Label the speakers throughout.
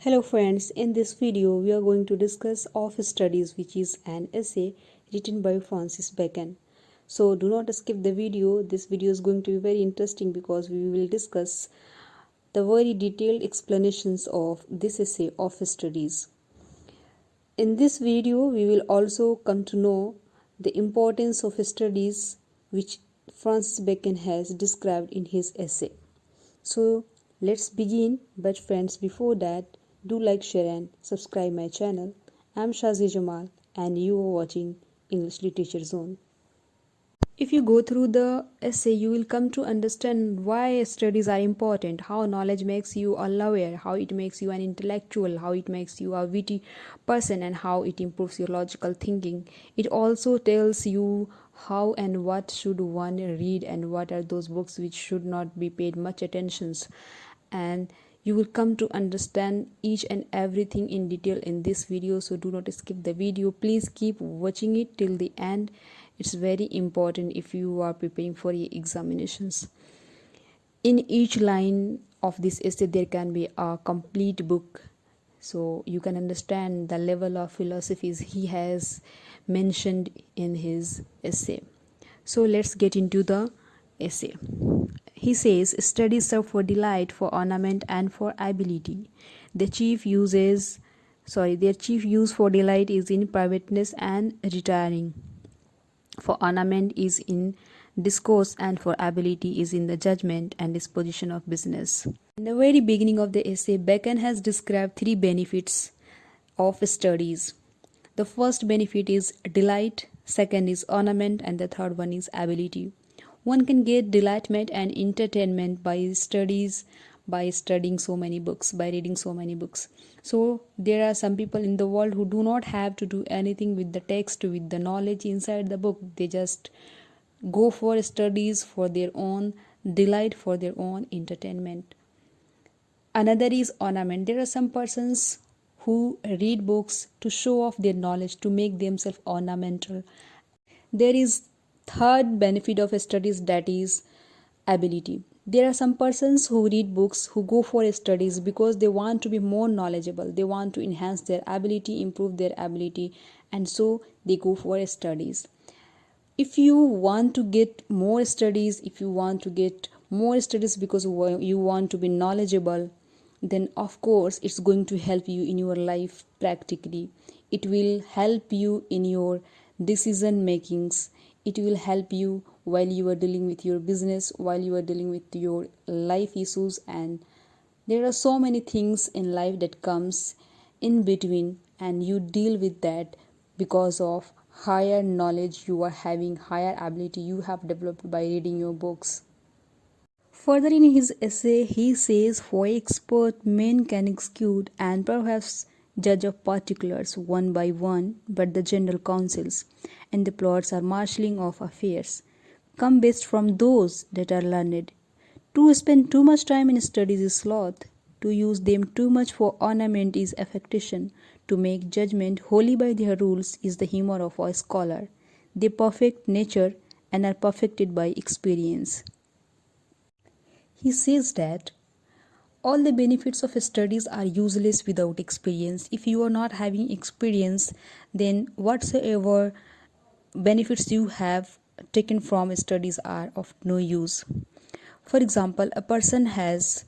Speaker 1: Hello friends, in this video we are going to discuss Office Studies, which is an essay written by Francis Bacon. So do not skip the video. This video is going to be very interesting because we will discuss the very detailed explanations of this essay, Office Studies. In this video we will also come to know the importance of studies which Francis Bacon has described in his essay. So let's begin, but friends, before that, do like, share and subscribe my channel. I'm Shazi Jamal and you are watching English Literature Zone. If you go through the essay, you will come to understand why studies are important, how knowledge makes you a lawyer, how it makes you an intellectual, how it makes you a witty person, and how it improves your logical thinking. It also tells you how and what should one read and what are those books which should not be paid much attention. And you will come to understand each and everything in detail in this video, so do not skip the video. Please keep watching it till the end. It's very important if you are preparing for your examinations. In each line of this essay there can be a complete book, so you can understand the level of philosophies he has mentioned in his essay. So let's get into the essay. He says, studies serve for delight, for ornament and for ability. Their chief use for delight is in privateness and retiring. For ornament is in discourse, and for ability is in the judgment and disposition of business. In the very beginning of the essay, Bacon has described three benefits of studies. The first benefit is delight, second is ornament, and the third one is ability. One can get delightment and entertainment by studying so many books, by reading so many books. So there are some people in the world who do not have to do anything with the text, with the knowledge inside the book. They just go for studies for their own delight, for their own entertainment. Another is ornament. There are some persons who read books to show off their knowledge, to make themselves ornamental. There is third benefit of studies, that is ability. There are some persons who read books, who go for studies because they want to be more knowledgeable, they want to enhance their ability, improve their ability, and so they go for studies. If you want to get more studies, because you want to be knowledgeable, then of course it's going to help you in your life practically. It will help you in your decision makings. It will help you while you are dealing with your business, while you are dealing with your life issues, and there are so many things in life that comes in between, and you deal with that because of higher knowledge you are having, higher ability you have developed by reading your books. Further in his essay, he says, for expert men can execute and perhaps judge of particulars one by one, but the general counsels and the plots are marshalling of affairs come best from those that are learned. To spend too much time in studies is sloth, to use them too much for ornament is affectation, to make judgment wholly by their rules is the humor of a scholar. They perfect nature and are perfected by experience. He says that all the benefits of studies are useless without experience. If you are not having experience, then whatsoever benefits you have taken from studies are of no use. For example, a person has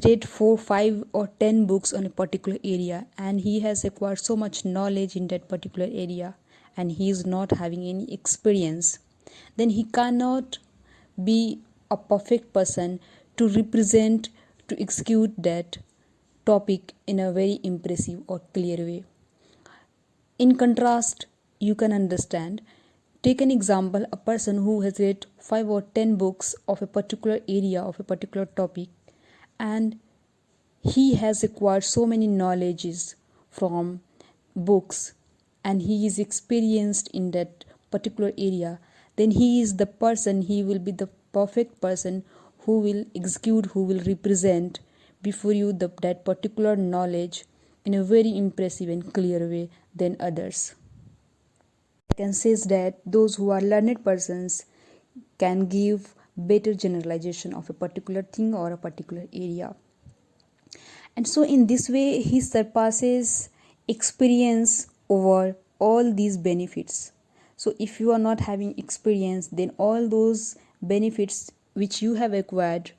Speaker 1: read 4, 5 or 10 books on a particular area, and he has acquired so much knowledge in that particular area, and he is not having any experience. Then he cannot be a perfect person to represent, to execute that topic in a very impressive or clear way. In contrast, you can understand, take an example, a person who has read 5 or 10 books of a particular area, of a particular topic, and he has acquired so many knowledges from books, and he is experienced in that particular area. Then he will be the perfect person who will execute, who will represent before you that particular knowledge in a very impressive and clear way than others. Bacon says that those who are learned persons can give better generalization of a particular thing or a particular area. And so in this way he surpasses experience over all these benefits. So if you are not having experience, then all those benefits which you have acquired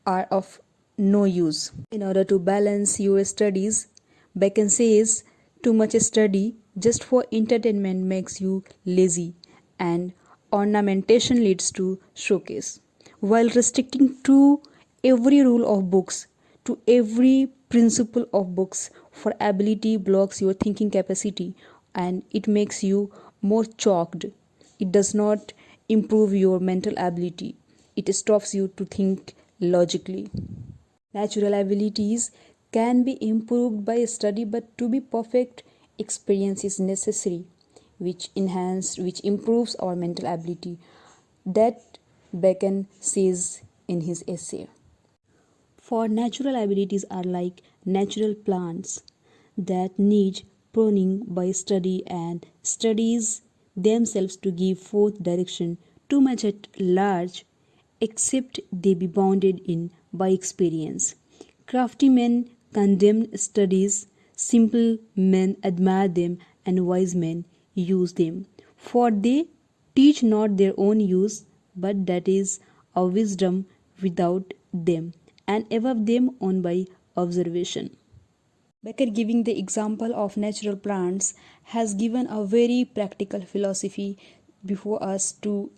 Speaker 1: are of no use. In order to balance your studies, Bacon says too much study just for entertainment makes you lazy, and ornamentation leads to showcase. While restricting to every rule of books, to every principle of books for ability blocks your thinking capacity, and it makes you more chalked. It does not improve your mental ability. It stops you to think logically. Natural abilities can be improved by study, but to be perfect, experience is necessary, which improves our mental ability. That Bacon says in his essay. For natural abilities are like natural plants that need pruning by study, and studies themselves to give forth direction too much at large, except they be bounded in by experience. Crafty men condemn studies, simple men admire them, and wise men use them. For they teach not their own use, but that is a wisdom without them, and above them on by observation. Becker, giving the example of natural plants, has given a very practical philosophy before us to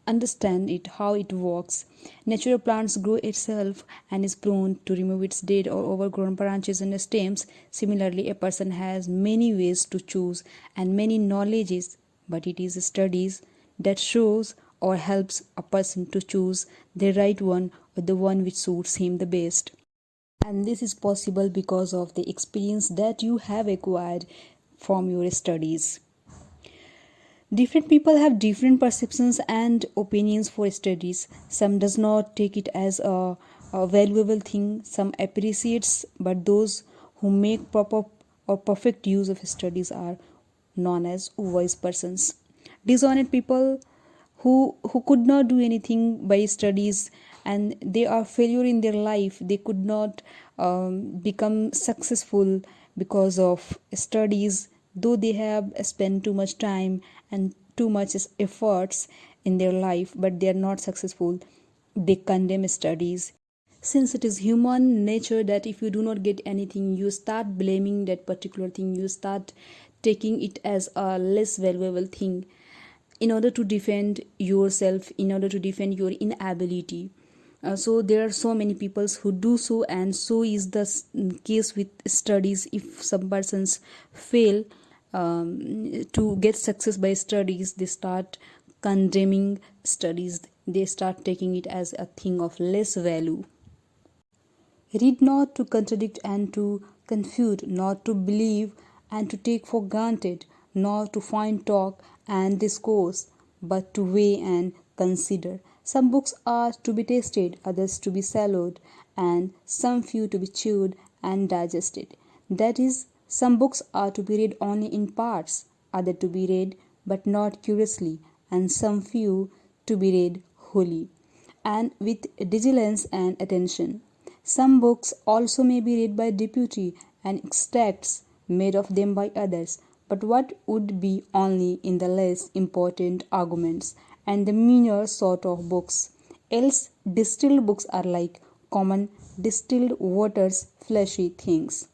Speaker 1: understand it, how it works. Natural plants grow itself and is prone to remove its dead or overgrown branches and stems. Similarly, a person has many ways to choose and many knowledges, but it is studies that shows or helps a person to choose the right one or the one which suits him the best. And this is possible because of the experience that you have acquired from your studies. Different people have different perceptions and opinions for studies. Some does not take it as a valuable thing, some appreciates, but those who make proper or perfect use of studies are known as wise persons. Dishonest people who could not do anything by studies, and they are failure in their life, they could not become successful because of studies, though they have spent too much time and too much efforts in their life, but they are not successful. They condemn studies. Since it is human nature that if you do not get anything, you start blaming that particular thing, you start taking it as a less valuable thing in order to defend yourself, in order to defend your inability. So there are so many people who do so, and so is the case with studies. If some persons fail to get success by studies, they start condemning studies, they start taking it as a thing of less value. Read not to contradict and to confute, not to believe and to take for granted, nor to find talk and discourse, but to weigh and consider. Some books are to be tasted, others to be swallowed, and some few to be chewed and digested. That is, some books are to be read only in parts, others to be read but not curiously, and some few to be read wholly, and with diligence and attention. Some books also may be read by deputy and extracts made of them by others, but what would be only in the less important arguments and the meaner sort of books. Else distilled books are like common distilled waters, fleshy things.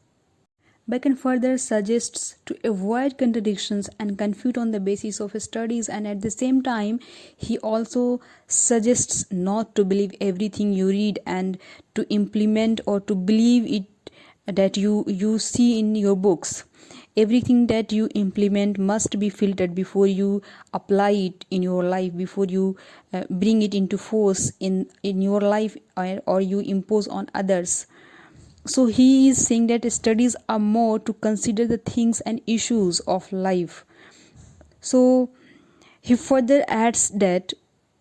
Speaker 1: Bacon further suggests to avoid contradictions and confute on the basis of studies, and at the same time, he also suggests not to believe everything you read and to implement or to believe it that you see in your books. Everything that you implement must be filtered before you apply it in your life, before you bring it into force in your life, or you impose on others. So he is saying that studies are more to consider the things and issues of life. So he further adds that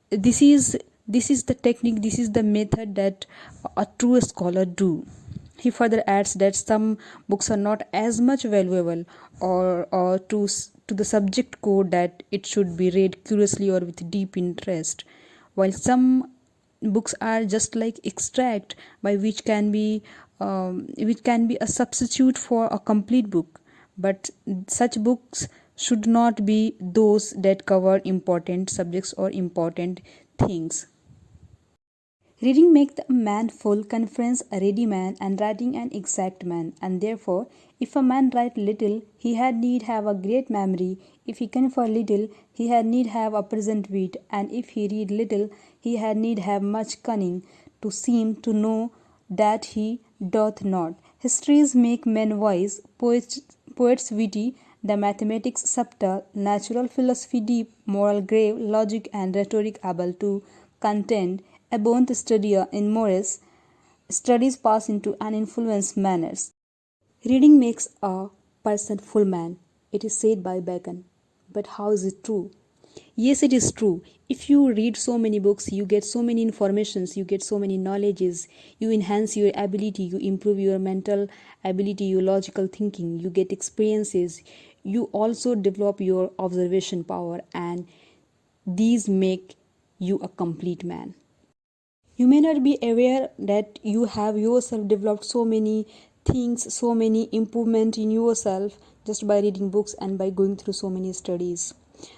Speaker 1: this is the technique, this is the method that a true scholar do. He further adds that some books are not as much valuable or to the subject core that it should be read curiously or with deep interest, while some books are just like extract by which can be a substitute for a complete book, but such books should not be those that cover important subjects or important things. Reading makes a man full, conference a ready man, and writing an exact man. And therefore, if a man write little, he had need have a great memory. If he confer little, he had need have a present wit. And if he read little, he had need have much cunning, to seem to know that he doth not. Histories make men wise, poets witty, the mathematics subtle, natural philosophy deep, moral grave, logic and rhetoric able to contend, abound studia in mores, studies pass into and influence manners. Reading makes a person full man, it is said by Bacon. But how is it true? Yes, it is true. If you read so many books, you get so many informations, you get so many knowledges, you enhance your ability, you improve your mental ability, your logical thinking, you get experiences, you also develop your observation power, and these make you a complete man. You may not be aware that you have yourself developed so many things, so many improvement in yourself just by reading books and by going through so many studies.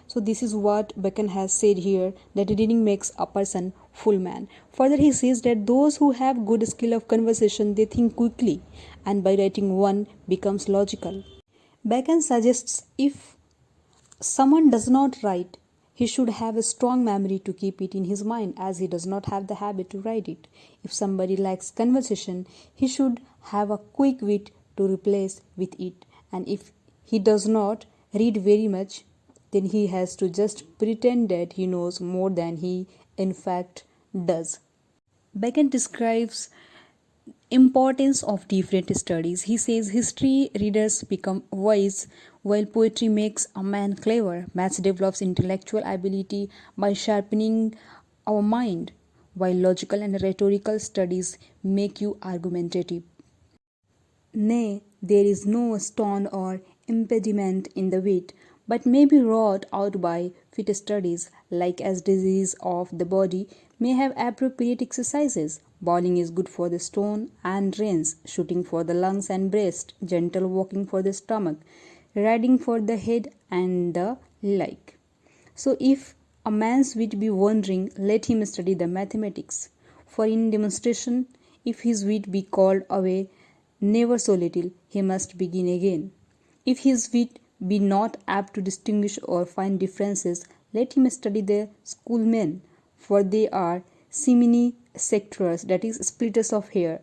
Speaker 1: So this is what Bacon has said here, that reading makes a person full man. Further he says that those who have good skill of conversation, they think quickly, and by writing one becomes logical. Bacon suggests if someone does not write, he should have a strong memory to keep it in his mind, as he does not have the habit to write it. If somebody lacks conversation, he should have a quick wit to replace with it. And if he does not read very much, then he has to just pretend that he knows more than he in fact does. Bacon describes importance of different studies. He says history readers become wise, while poetry makes a man clever. Maths develops intellectual ability by sharpening our mind, while logical and rhetorical studies make you argumentative. Nay, there is no stone or impediment in the wit, but may be wrought out by fit studies, like as disease of the body may have appropriate exercises. Bowling is good for the stone and reins, shooting for the lungs and breast, gentle walking for the stomach, riding for the head, and the like. So if a man's wit be wandering, let him study the mathematics. For in demonstration, if his wit be called away, never so little, he must begin again. If his wit be not apt to distinguish or find differences, let him study the schoolmen, for they are simini sectors, that is, splitters of hair.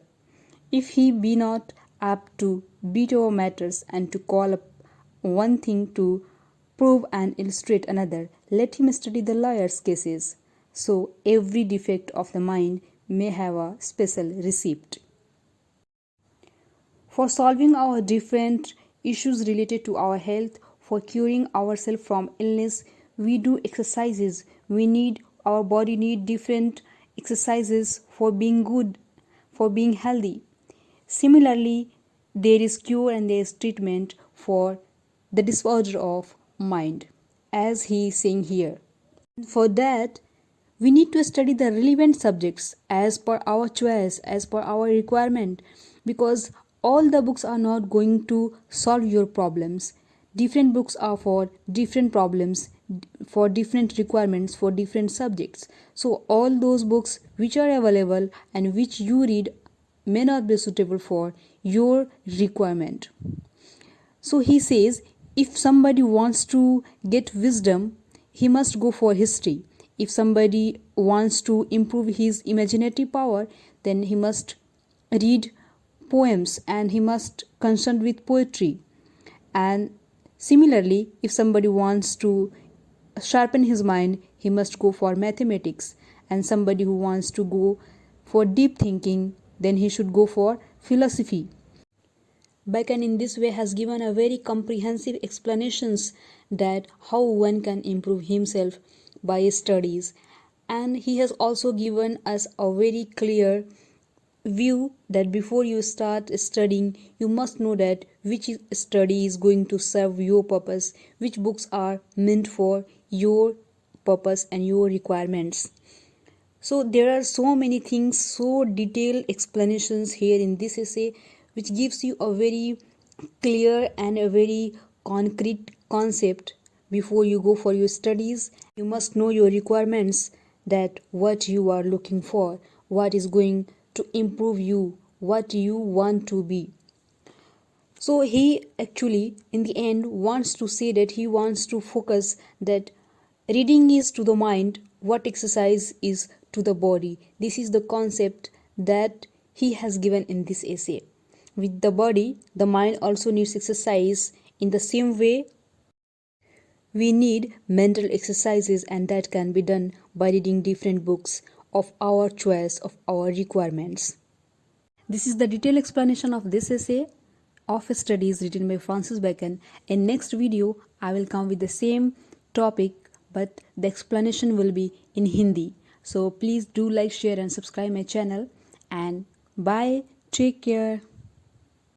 Speaker 1: If he be not apt to beat over matters and to call up one thing to prove and illustrate another, let him study the lawyer's cases. So every defect of the mind may have a special receipt. For solving our different issues related to our health, for curing ourselves from illness, we do exercises. Our body need different exercises for being good, for being healthy. Similarly, there is cure and there is treatment for the disorder of mind, as he is saying here. For that, we need to study the relevant subjects as per our choice, as per our requirement, because all the books are not going to solve your problems. Different books are for different problems, for different requirements, for different subjects. So all those books which are available and which you read may not be suitable for your requirement. So he says if somebody wants to get wisdom, he must go for history. If somebody wants to improve his imaginative power, then he must read poems and he must concern with poetry. And similarly, if somebody wants to sharpen his mind, he must go for mathematics. And somebody who wants to go for deep thinking, then he should go for philosophy. Bacon in this way has given a very comprehensive explanations that how one can improve himself by studies, and he has also given us a very clear view that before you start studying, you must know that which study is going to serve your purpose, which books are meant for your purpose and your requirements. So there are so many things, so detailed explanations here in this essay, which gives you a very clear and a very concrete concept. Before you go for your studies, you must know your requirements, that what you are looking for, what is going to improve you, what you want to be. So he actually in the end wants to say that he wants to focus that reading is to the mind what exercise is to the body. This is the concept that he has given in this essay. With the body, the mind also needs exercise. In the same way, we need mental exercises, and that can be done by reading different books of our choice, of our requirements. This is the detailed explanation of this essay of studies written by Francis Bacon. In next video, I will come with the same topic, but the explanation will be in Hindi. So please do like, share and subscribe my channel, and bye. Take care.